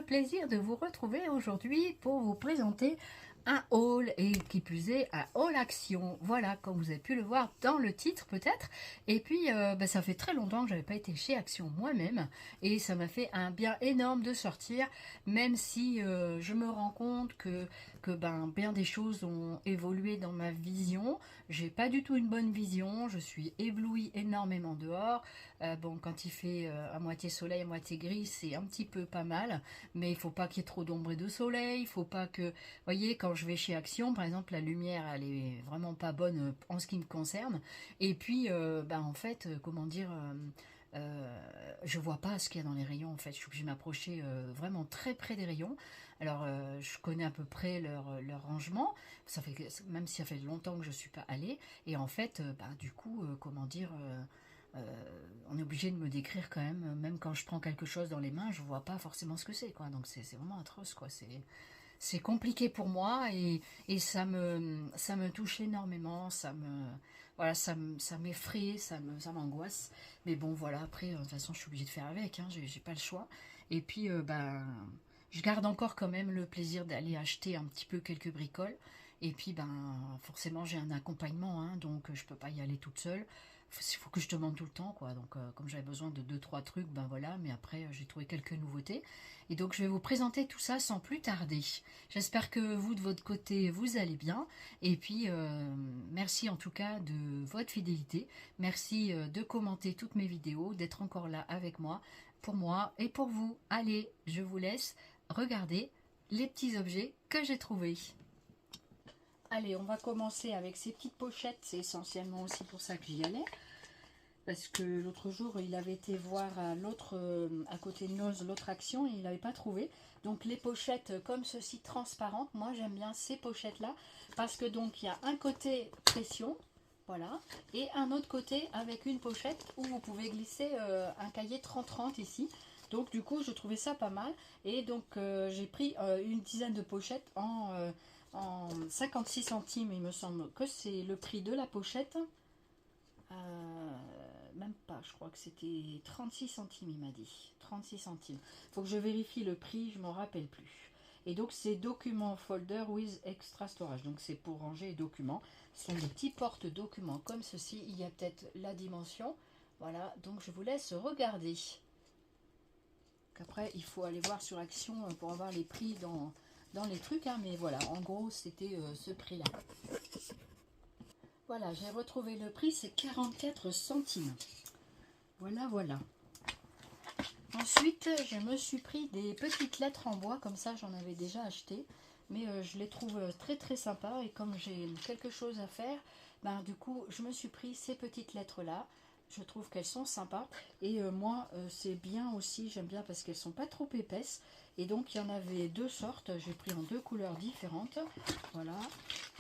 plaisir de vous retrouver aujourd'hui pour vous présenter un haul et qui plus est un haul action. Voilà, comme vous avez pu le voir dans le titre peut-être. Et puis ça fait très longtemps que j'avais pas été chez Action moi-même et ça m'a fait un bien énorme de sortir, même si je me rends compte que bien des choses ont évolué dans ma vision. J'ai pas du tout une bonne vision, je suis éblouie énormément dehors. Bon, quand il fait à moitié soleil, à moitié gris, c'est un petit peu pas mal, mais il faut pas qu'il y ait trop d'ombre et de soleil, il faut pas que... voyez, quand je vais chez Action, par exemple, la lumière, elle est vraiment pas bonne en ce qui me concerne, et puis, en fait, comment dire... je vois pas ce qu'il y a dans les rayons, en fait, je suis obligée de m'approcher vraiment très près des rayons. Alors, je connais à peu près leur rangement, ça fait même si ça fait longtemps que je suis pas allée, et en fait, du coup, comment dire... on est obligé de me décrire quand même quand je prends quelque chose dans les mains, je vois pas forcément ce que c'est, quoi. Donc c'est vraiment atroce, quoi. C'est compliqué pour moi et ça me touche énormément, voilà, ça m'effraie, ça m'angoisse. Mais bon, voilà, après, de toute façon, je suis obligée de faire avec, hein, j'ai pas le choix. Et puis, je garde encore quand même le plaisir d'aller acheter un petit peu quelques bricoles. Et puis, forcément, j'ai un accompagnement, hein, donc je peux pas y aller toute seule. Il faut que je demande tout le temps, quoi. Donc, comme j'avais besoin de deux trois trucs, voilà. Mais après, j'ai trouvé quelques nouveautés. Et donc, je vais vous présenter tout ça sans plus tarder. J'espère que vous, de votre côté, vous allez bien. Et puis, merci en tout cas de votre fidélité. Merci de commenter toutes mes vidéos, d'être encore là avec moi, pour moi et pour vous. Allez, je vous laisse regarder les petits objets que j'ai trouvés. Allez, on va commencer avec ces petites pochettes. C'est essentiellement aussi pour ça que j'y allais. Parce que l'autre jour, il avait été voir à côté de Noz, l'autre Action, et il n'avait pas trouvé. Donc les pochettes comme ceci, transparentes, moi j'aime bien ces pochettes-là. Parce que donc il y a un côté pression, voilà, et un autre côté avec une pochette où vous pouvez glisser un cahier 30-30 ici. Donc du coup, je trouvais ça pas mal. Et donc j'ai pris une dizaine de pochettes en 56 centimes, il me semble que c'est le prix de la pochette. Même pas, je crois que c'était 36 centimes, il m'a dit. 36 centimes. Faut que je vérifie le prix, je m'en rappelle plus. Et donc, c'est documents folder with extra storage. Donc, c'est pour ranger les documents. Ce sont des petits porte-documents comme ceci. Il y a peut-être la dimension. Voilà, donc je vous laisse regarder. Après, il faut aller voir sur Action pour avoir les prix dans les trucs. Hein, mais voilà, en gros, c'était ce prix-là. Voilà, j'ai retrouvé le prix, c'est 44 centimes. Voilà, voilà. Ensuite, je me suis pris des petites lettres en bois, comme ça j'en avais déjà acheté. Mais je les trouve très très sympas et comme j'ai quelque chose à faire, du coup je me suis pris ces petites lettres là. Je trouve qu'elles sont sympas et moi c'est bien aussi, j'aime bien parce qu'elles sont pas trop épaisses. Et donc il y en avait deux sortes, j'ai pris en deux couleurs différentes. Voilà,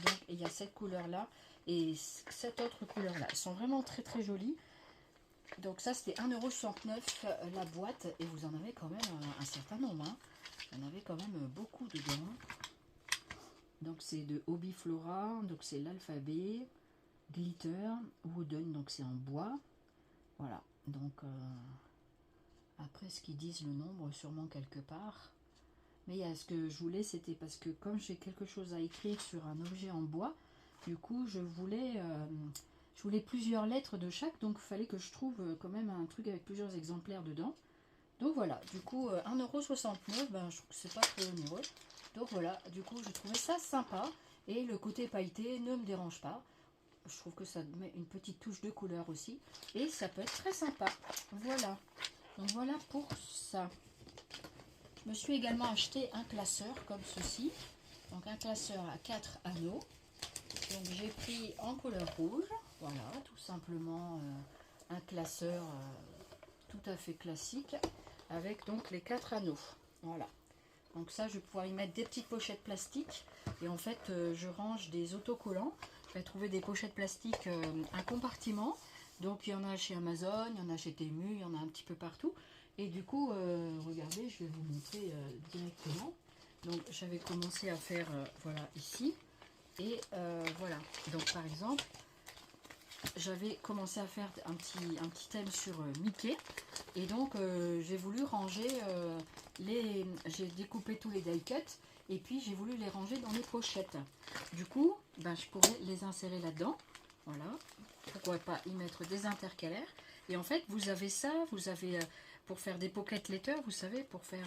donc il y a cette couleur là et cette autre couleur là. Elles sont vraiment très très jolies. Donc ça c'était 1,69 € la boîte et vous en avez quand même un certain nombre. Hein. Il y en avait quand même beaucoup dedans. Donc c'est de Hobby Flora, donc c'est l'alphabet, glitter, wooden, donc c'est en bois. Voilà, donc après ce qu'ils disent le nombre sûrement quelque part. Mais ce que je voulais c'était parce que comme j'ai quelque chose à écrire sur un objet en bois, du coup je voulais plusieurs lettres de chaque, donc il fallait que je trouve quand même un truc avec plusieurs exemplaires dedans. Donc voilà, du coup 1,69 €, je trouve que c'est pas très onéreux. Donc voilà, du coup je trouvais ça sympa. Et le côté pailleté ne me dérange pas. Je trouve que ça met une petite touche de couleur aussi. Et ça peut être très sympa. Voilà. Donc voilà pour ça. Je me suis également acheté un classeur comme ceci. Donc un classeur à 4 anneaux. Donc j'ai pris en couleur rouge. Voilà, tout simplement un classeur tout à fait classique. Avec donc les 4 anneaux. Voilà. Donc ça, je vais pouvoir y mettre des petites pochettes plastiques. Et en fait, je range des autocollants. J'ai trouvé des pochettes plastiques, un compartiment. Donc il y en a chez Amazon, il y en a chez Temu, il y en a un petit peu partout. Et du coup, regardez, je vais vous montrer directement. Donc j'avais commencé à faire, voilà, ici. Et voilà. Donc par exemple, j'avais commencé à faire un petit thème sur Mickey. Et donc, j'ai voulu ranger j'ai découpé tous les die cuts. Et puis, j'ai voulu les ranger dans les pochettes. Du coup, ben, je pourrais les insérer là-dedans. Voilà. Pourquoi pas y mettre des intercalaires. Et en fait, vous avez ça. Vous avez, pour faire des pocket letters, vous savez, pour faire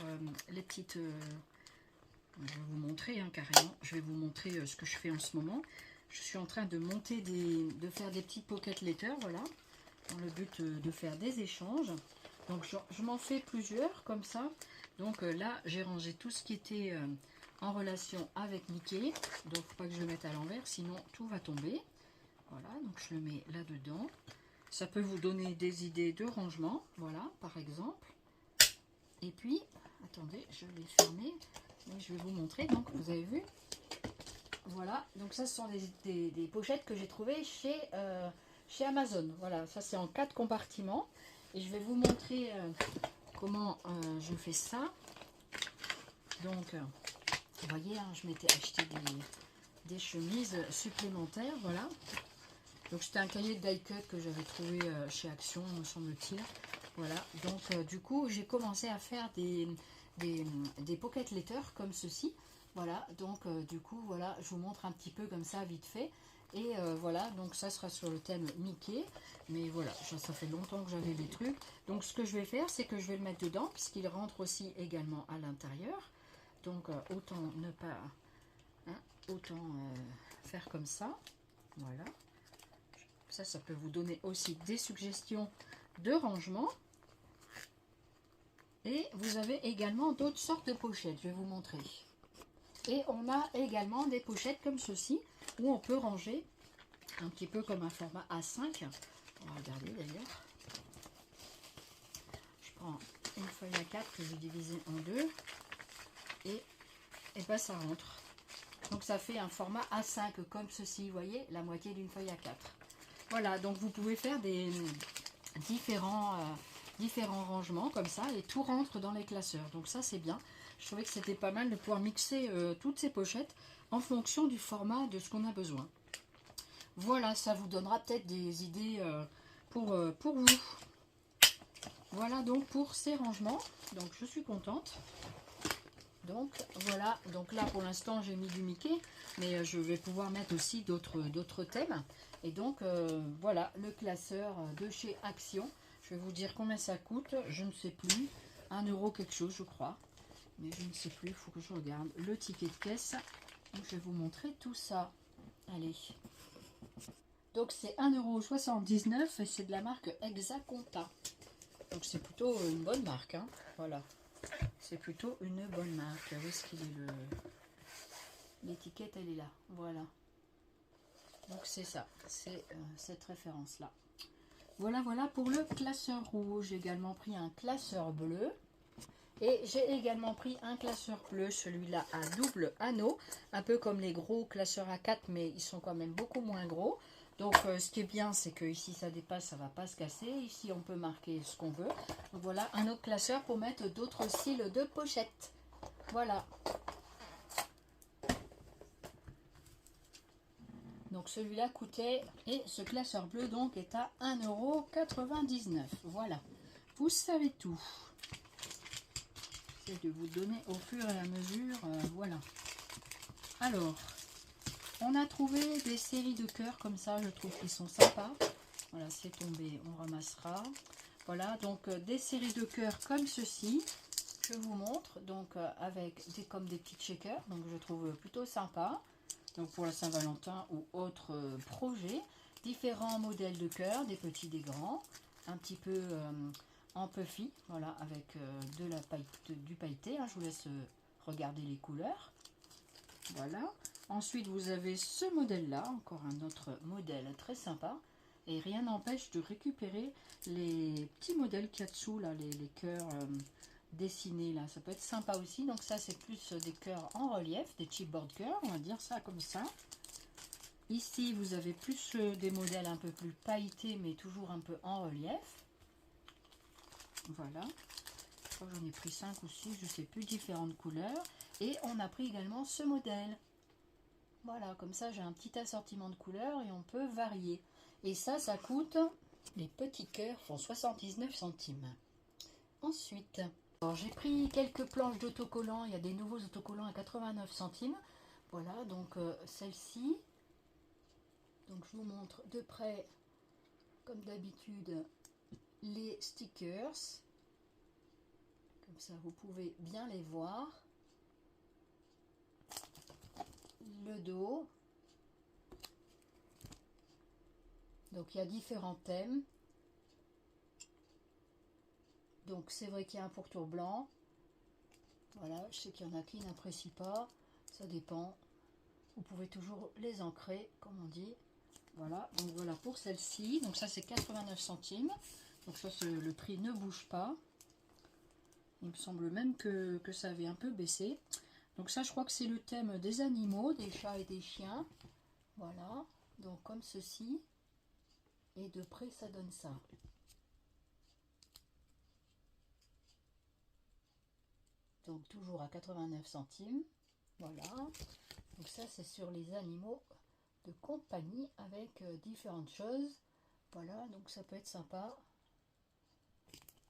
les petites... je vais vous montrer hein, carrément. Je vais vous montrer ce que je fais en ce moment. Je suis en train de monter de faire des petites pocket letters, voilà, dans le but de faire des échanges. Donc je m'en fais plusieurs comme ça. Donc là, j'ai rangé tout ce qui était en relation avec Mickey. Donc faut pas que je le mette à l'envers, sinon tout va tomber. Voilà, donc je le mets là-dedans. Ça peut vous donner des idées de rangement, voilà, par exemple. Et puis, attendez, je vais fermer, mais je vais vous montrer. Donc vous avez vu, voilà, donc ça ce sont des pochettes que j'ai trouvées chez Amazon. Voilà, ça c'est en 4 compartiments. Et je vais vous montrer comment je fais ça. Donc, vous voyez, hein, je m'étais acheté des chemises supplémentaires, voilà. Donc c'était un cahier de die cut que j'avais trouvé chez Action, me semble-t-il. Voilà, donc du coup j'ai commencé à faire des pocket letters comme ceci. Voilà, donc du coup voilà, je vous montre un petit peu comme ça vite fait. Et voilà, donc ça sera sur le thème Mickey. Mais voilà, ça fait longtemps que j'avais les trucs. Donc ce que je vais faire, c'est que je vais le mettre dedans, puisqu'il rentre aussi également à l'intérieur. Donc autant ne pas, hein, autant faire comme ça. Voilà. Ça peut vous donner aussi des suggestions de rangement. Et vous avez également d'autres sortes de pochettes, je vais vous montrer. Et on a également des pochettes comme ceci, où on peut ranger un petit peu comme un format A5. On va regarder d'ailleurs. Je prends une feuille A4 que j'ai divisée en deux. Et ben ça rentre. Donc ça fait un format A5 comme ceci, vous voyez, la moitié d'une feuille A4. Voilà, donc vous pouvez faire des différents rangements comme ça et tout rentre dans les classeurs. Donc ça c'est bien. Je trouvais que c'était pas mal de pouvoir mixer toutes ces pochettes en fonction du format de ce qu'on a besoin. Voilà, ça vous donnera peut-être des idées pour vous. Voilà donc pour ces rangements. Donc je suis contente. Donc voilà, donc là pour l'instant j'ai mis du Mickey, mais je vais pouvoir mettre aussi d'autres thèmes. Et donc voilà le classeur de chez Action. Je vais vous dire combien ça coûte, je ne sais plus, 1 euro quelque chose je crois. Mais je ne sais plus, il faut que je regarde le ticket de caisse. Donc je vais vous montrer tout ça. Allez. Donc c'est 1,79 € et c'est de la marque Exaconta. Donc c'est plutôt une bonne marque, hein. Voilà. C'est plutôt une bonne marque. Où est-ce qu'il est l'étiquette, elle est là. Voilà. Donc c'est ça. C'est cette référence-là. Voilà, voilà pour le classeur rouge. J'ai également pris un classeur bleu. Et j'ai également pris un classeur bleu, celui-là à double anneau. Un peu comme les gros classeurs A4, mais ils sont quand même beaucoup moins gros. Donc ce qui est bien, c'est que ici ça dépasse, ça ne va pas se casser. Ici on peut marquer ce qu'on veut. Donc voilà un autre classeur pour mettre d'autres styles de pochettes. Voilà. Donc celui-là coûtait, et ce classeur bleu donc est à 1,99 €. Voilà. Vous savez tout. J'essaie de vous donner au fur et à mesure. Voilà. Alors. On a trouvé des séries de cœurs comme ça, je trouve qu'ils sont sympas. Voilà, c'est tombé, on ramassera. Voilà, donc des séries de cœurs comme ceci. Je vous montre, donc avec comme des petits shakers, donc je trouve plutôt sympa. Donc pour la Saint-Valentin ou autre projet. Différents modèles de cœurs, des petits, des grands. Un petit peu en puffy, voilà, avec du pailleté. Hein, je vous laisse regarder les couleurs. Voilà. Ensuite, vous avez ce modèle-là, encore un autre modèle très sympa. Et rien n'empêche de récupérer les petits modèles qu'il y a dessous, là, les cœurs dessinés, là. Ça peut être sympa aussi. Donc ça, c'est plus des cœurs en relief, des chipboard cœurs, on va dire ça comme ça. Ici, vous avez plus des modèles un peu plus pailletés, mais toujours un peu en relief. Voilà. Je crois que j'en ai pris 5 ou 6, je ne sais plus, différentes couleurs. Et on a pris également ce modèle. Voilà, comme ça j'ai un petit assortiment de couleurs et on peut varier. Et ça coûte, les petits cœurs font 79 centimes. Ensuite, j'ai pris quelques planches d'autocollants. Il y a des nouveaux autocollants à 89 centimes. Voilà, donc celle-ci. Donc je vous montre de près, comme d'habitude, les stickers. Comme ça, vous pouvez bien les voir. Le dos. Donc il y a différents thèmes. Donc c'est vrai qu'il y a un pourtour blanc. Voilà, je sais qu'il y en a qui n'apprécient pas. Ça dépend. Vous pouvez toujours les ancrer, comme on dit. Voilà, donc voilà pour celle-ci. Donc ça c'est 89 centimes. Donc ça le prix ne bouge pas. Il me semble même que ça avait un peu baissé. Donc ça je crois que c'est le thème des animaux, des chats et des chiens. Voilà, donc comme ceci. Et de près ça donne ça. Donc toujours à 89 centimes. Voilà. Donc ça c'est sur les animaux de compagnie avec différentes choses. Voilà, donc ça peut être sympa.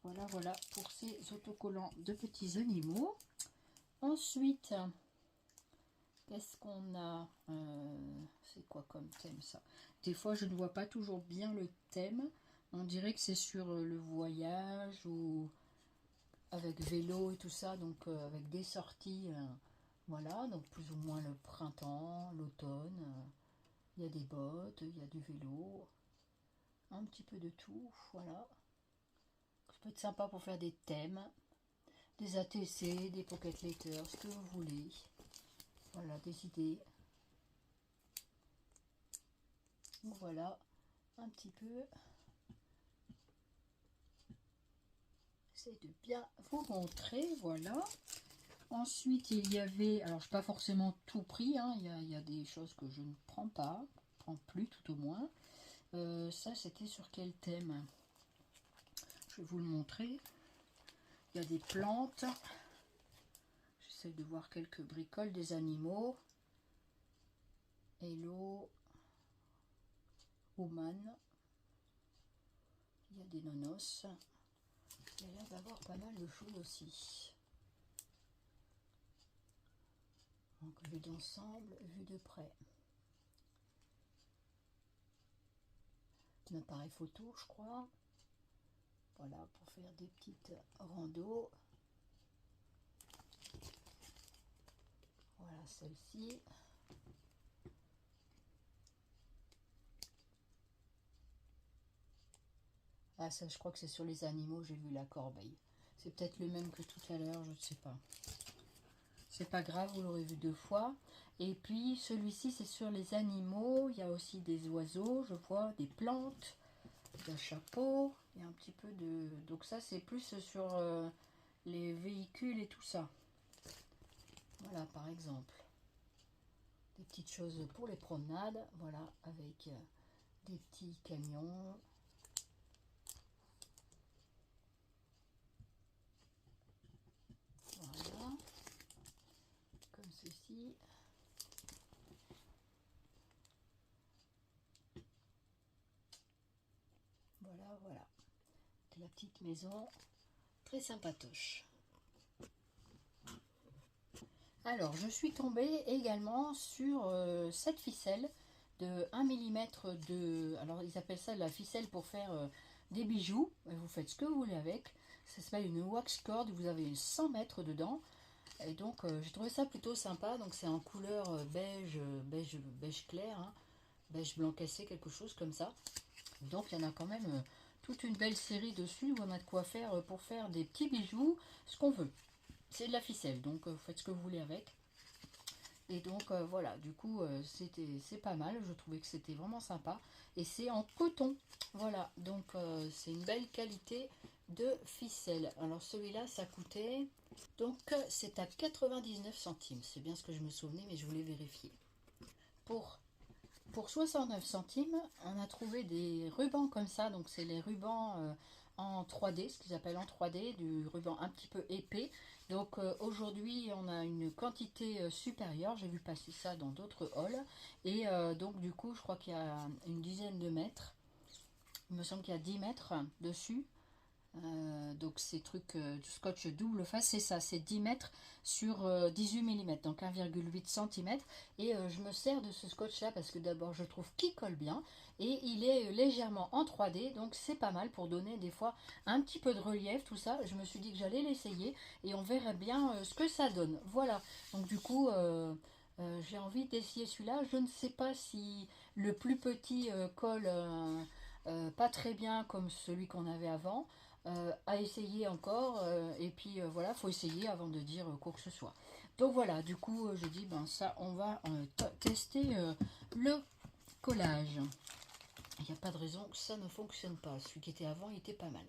Voilà, voilà pour ces autocollants de petits animaux. Ensuite, qu'est-ce qu'on a? C'est quoi comme thème ça? Des fois, je ne vois pas toujours bien le thème. On dirait que c'est sur le voyage ou avec vélo et tout ça, donc avec des sorties. Voilà, donc plus ou moins le printemps, l'automne. Il y a des bottes, il y a du vélo, un petit peu de tout. Voilà. Ça peut être sympa pour faire des thèmes, des ATC, des pocket letters, ce que vous voulez. Voilà, des idées. Voilà, un petit peu. J'essaie de bien vous montrer, voilà. Ensuite, il y avait, alors je n'ai pas forcément tout pris, hein, il y a des choses que je ne prends pas, plus tout au moins. Ça, c'était sur quel thème? Je vais vous le montrer. Il y a des plantes. J'essaie de voir quelques bricoles, des animaux. Hello. Woman. Il y a des nonos. Il y a l'air d'avoir pas mal de choses aussi. Donc vue d'ensemble, vue de près. Un appareil photo, je crois. Voilà, pour faire des petites randos. Voilà celle-ci. Ah ça je crois que c'est sur les animaux, j'ai vu la corbeille. C'est peut-être le même que tout à l'heure, je ne sais pas. C'est pas grave, vous l'aurez vu 2 fois. Et puis celui-ci c'est sur les animaux, il y a aussi des oiseaux, je vois, des plantes, un chapeau, il y a un petit peu de... Donc ça c'est plus sur les véhicules et tout ça. Voilà par exemple. Des petites choses pour les promenades, voilà, avec des petits camions. Voilà, comme ceci. Voilà, voilà. De la petite maison, très sympatoche. Alors, je suis tombée également sur cette ficelle de 1 mm de... Alors, ils appellent ça la ficelle pour faire des bijoux. Vous faites ce que vous voulez avec. Ça s'appelle une wax cord. Vous avez 100 mètres dedans. Et donc, j'ai trouvé ça plutôt sympa. Donc, c'est en couleur beige clair. Hein, beige blanc cassé, quelque chose comme ça. Donc, il y en a quand même toute une belle série dessus où on a de quoi faire pour faire des petits bijoux, ce qu'on veut. C'est de la ficelle, donc vous faites ce que vous voulez avec. Et donc voilà, du coup c'est pas mal, je trouvais que c'était vraiment sympa. Et c'est en coton, voilà, donc c'est une belle qualité de ficelle. Alors celui-là ça coûtait, donc c'est à 99 centimes, c'est bien ce que je me souvenais mais je voulais vérifier. Pour 69 centimes, on a trouvé des rubans comme ça, donc c'est les rubans en 3D, ce qu'ils appellent en 3D, du ruban un petit peu épais. Donc aujourd'hui, on a une quantité supérieure, j'ai vu passer ça dans d'autres hauls. Et donc du coup, je crois qu'il y a une dizaine de mètres. Il me semble qu'il y a 10 mètres dessus. Donc ces trucs du scotch double face, c'est ça, c'est 10 mètres sur 18 mm, donc 1,8 cm. Et je me sers de ce scotch là parce que d'abord je trouve qu'il colle bien et il est légèrement en 3D, donc c'est pas mal pour donner des fois un petit peu de relief, tout ça. Je me suis dit que j'allais l'essayer et on verrait bien ce que ça donne. Voilà, donc du coup j'ai envie d'essayer celui-là. Je ne sais pas si le plus petit colle pas très bien comme celui qu'on avait avant. À essayer encore et puis voilà, faut essayer avant de dire quoi que ce soit. Donc voilà, du coup je dis ben ça on va tester le collage. Il n'y a pas de raison que ça ne fonctionne pas. Celui qui était avant il était pas mal.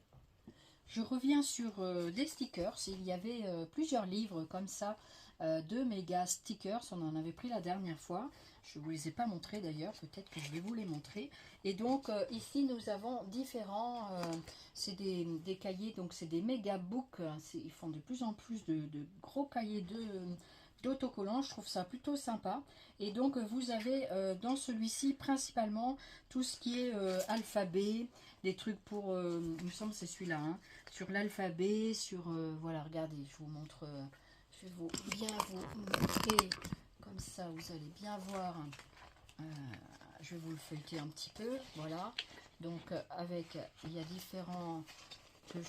Je reviens sur des stickers. Il y avait plusieurs livres comme ça de méga stickers. On en avait pris la dernière fois. Je ne vous les ai pas montrés d'ailleurs. Peut-être que je vais vous les montrer. Et donc ici nous avons différents. C'est des cahiers. Donc c'est des méga books. Ils font de plus en plus de gros cahiers d'autocollants. Je trouve ça plutôt sympa. Et donc vous avez dans celui-ci principalement tout ce qui est alphabet, des trucs pour, il me semble que c'est celui-là, hein, sur l'alphabet, sur, voilà, regardez, je vous montre, je vais bien vous montrer, comme ça vous allez bien voir, je vais vous le feuilleter un petit peu, voilà, donc avec, il y a différentes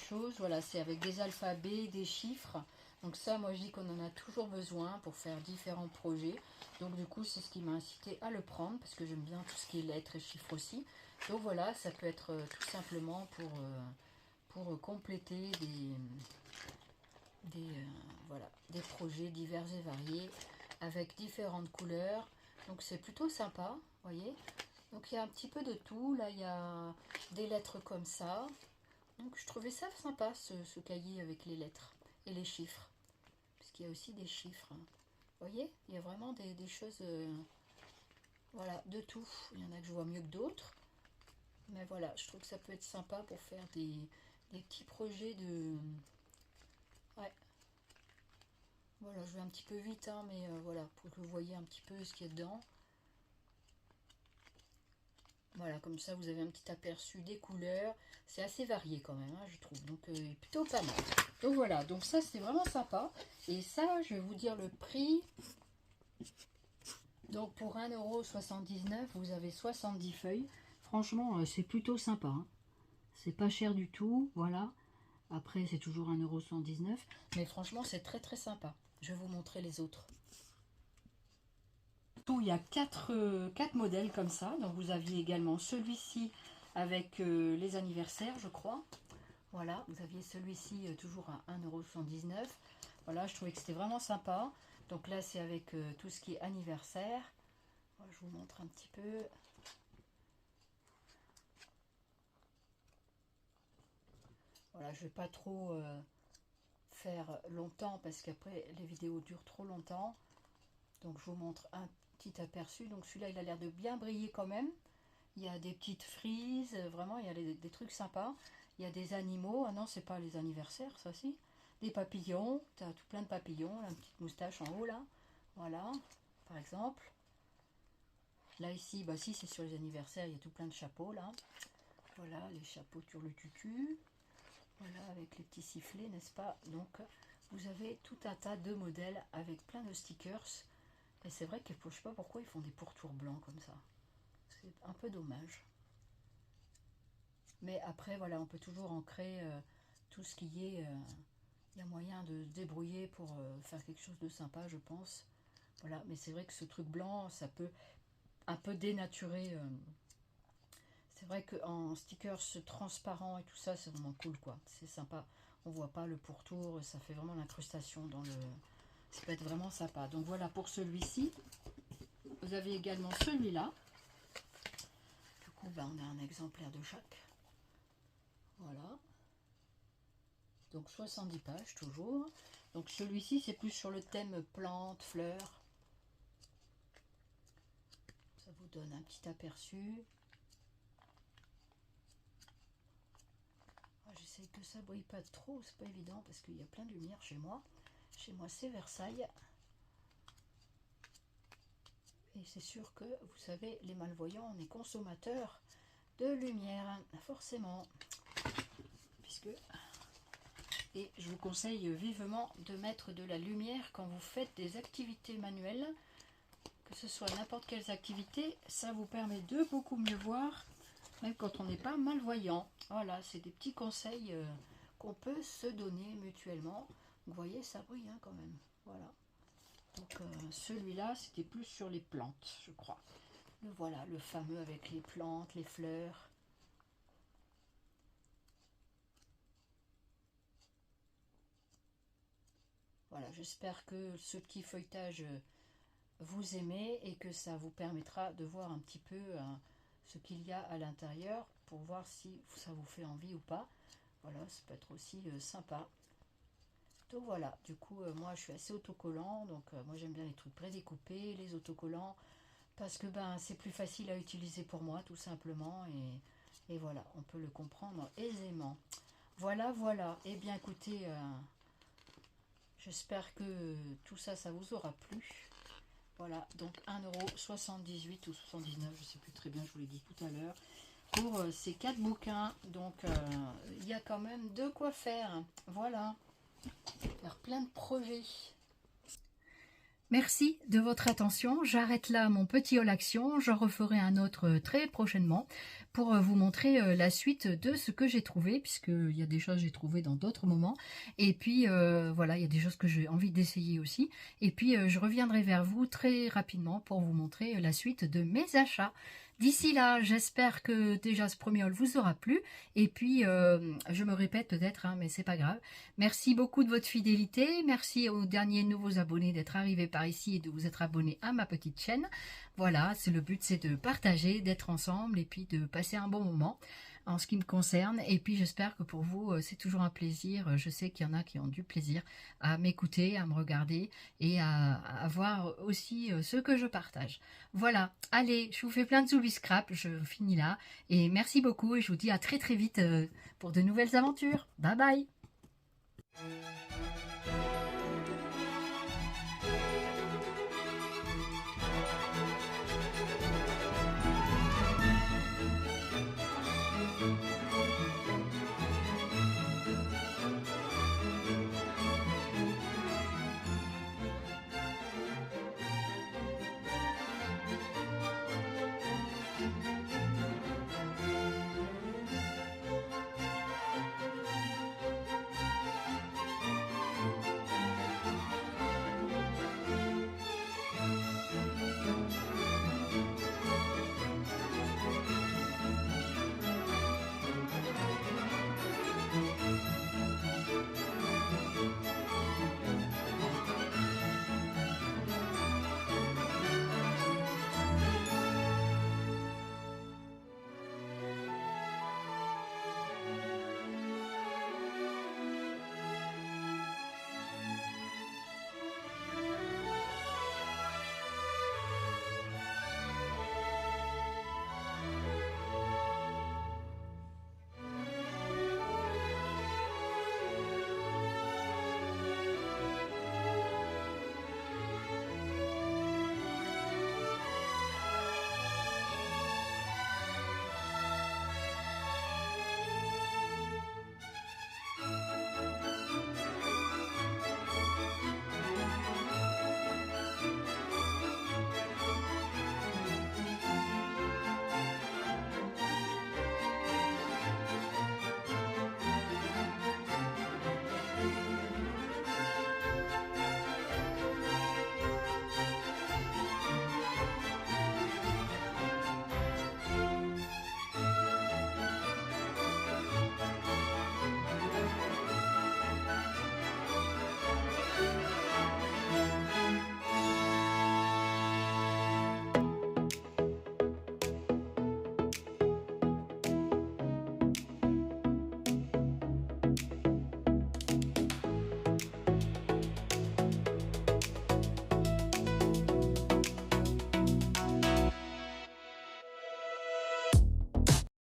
choses, voilà, c'est avec des alphabets, des chiffres, donc ça, moi je dis qu'on en a toujours besoin pour faire différents projets, donc du coup c'est ce qui m'a incité à le prendre, parce que j'aime bien tout ce qui est lettres et chiffres aussi, donc voilà, ça peut être tout simplement pour compléter voilà, des projets divers et variés avec différentes couleurs. Donc c'est plutôt sympa, vous voyez. Donc il y a un petit peu de tout. Là, il y a des lettres comme ça. Donc je trouvais ça sympa, ce cahier avec les lettres et les chiffres. Puisqu'il y a aussi des chiffres. Vous voyez, il y a vraiment des choses, voilà, de tout. Il y en a que je vois mieux que d'autres. Mais voilà, je trouve que ça peut être sympa pour faire des petits projets de... Ouais. Voilà, je vais un petit peu vite, hein, mais voilà, pour que vous voyez un petit peu ce qu'il y a dedans. Voilà, comme ça vous avez un petit aperçu des couleurs. C'est assez varié quand même, hein, je trouve. Donc plutôt pas mal. Donc voilà, donc ça c'est vraiment sympa. Et ça, je vais vous dire le prix. Donc pour 1,79 €, vous avez 70 feuilles. Franchement, c'est plutôt sympa. Hein. C'est pas cher du tout, voilà. Après, c'est toujours 1,79 €. Mais franchement, c'est très très sympa. Je vais vous montrer les autres. Il y a quatre modèles comme ça. Donc vous aviez également celui-ci avec les anniversaires, je crois. Voilà, vous aviez celui-ci toujours à 1,79 €. Voilà, je trouvais que c'était vraiment sympa. Donc là, c'est avec tout ce qui est anniversaire. Voilà, je vous montre un petit peu. Voilà, je ne vais pas trop faire longtemps parce qu'après, les vidéos durent trop longtemps. Donc je vous montre un petit aperçu. Donc celui-là, il a l'air de bien briller quand même. Il y a des petites frises, vraiment, il y a des trucs sympas. Il y a des animaux. Ah non, c'est pas les anniversaires, ça si. Des papillons. Tu as tout plein de papillons. Là, une petite moustache en haut, là. Voilà, par exemple. Là, ici, bah si, c'est sur les anniversaires. Il y a tout plein de chapeaux, là. Voilà, les chapeaux turlututu. Voilà, avec les petits sifflets, n'est-ce pas? Donc, vous avez tout un tas de modèles avec plein de stickers. Et c'est vrai que je ne sais pas pourquoi ils font des pourtours blancs comme ça. C'est un peu dommage. Mais après, voilà, on peut toujours ancrer tout ce qui est... il y a moyen de se débrouiller pour faire quelque chose de sympa, je pense. Voilà, mais c'est vrai que ce truc blanc, ça peut un peu dénaturer. C'est vrai qu'en stickers transparent et tout ça, c'est vraiment cool, quoi. C'est sympa. On voit pas le pourtour, ça fait vraiment l'incrustation dans le... Ça peut être vraiment sympa. Donc voilà pour celui-ci. Vous avez également celui-là. Du coup, ben, on a un exemplaire de chaque. Voilà. Donc 70 pages toujours. Donc celui-ci, c'est plus sur le thème plantes, fleurs. Ça vous donne un petit aperçu. J'essaie que ça brille pas trop, c'est pas évident parce qu'il y a plein de lumière chez moi. Chez moi, c'est Versailles. Et c'est sûr que, vous savez, les malvoyants, on est consommateurs de lumière, forcément. Puisque... Et je vous conseille vivement de mettre de la lumière quand vous faites des activités manuelles, que ce soit n'importe quelles activités, ça vous permet de beaucoup mieux voir, même quand on n'est pas malvoyant. Voilà, c'est des petits conseils qu'on peut se donner mutuellement. Vous voyez, ça brille hein, quand même. Voilà. Donc celui-là, c'était plus sur les plantes, je crois. Le voilà, le fameux avec les plantes, les fleurs. Voilà, j'espère que ce petit feuilletage vous aimez et que ça vous permettra de voir un petit peu ce qu'il y a à l'intérieur pour voir si ça vous fait envie ou pas. Voilà, ça peut être aussi sympa. Donc voilà, du coup, moi je suis assez autocollant, donc moi j'aime bien les trucs prédécoupés, les autocollants, parce que ben c'est plus facile à utiliser pour moi tout simplement, et voilà, on peut le comprendre aisément. Voilà, voilà, et bien écoutez, j'espère que tout ça, ça vous aura plu. Voilà, donc 1,78 € ou 79, je ne sais plus très bien, je vous l'ai dit tout à l'heure, pour ces 4 bouquins. Donc il y a quand même de quoi faire. Voilà, faire plein de projets. Merci de votre attention. J'arrête là mon petit haul action. J'en referai un autre très prochainement pour vous montrer la suite de ce que j'ai trouvé, puisqu'il y a des choses que j'ai trouvées dans d'autres moments. Et puis voilà, il y a des choses que j'ai envie d'essayer aussi. Et puis je reviendrai vers vous très rapidement pour vous montrer la suite de mes achats. D'ici là, j'espère que déjà ce premier haul vous aura plu. Et puis, je me répète peut-être, hein, mais c'est pas grave. Merci beaucoup de votre fidélité. Merci aux derniers nouveaux abonnés d'être arrivés par ici et de vous être abonnés à ma petite chaîne. Voilà, c'est le but, c'est de partager, d'être ensemble et puis de passer un bon moment en ce qui me concerne. Et puis j'espère que pour vous, c'est toujours un plaisir. Je sais qu'il y en a qui ont du plaisir à m'écouter, à me regarder et à voir aussi ce que je partage. Voilà, allez, je vous fais plein de zoubis scrap, je finis là. Et merci beaucoup et je vous dis à très très vite pour de nouvelles aventures. Bye bye.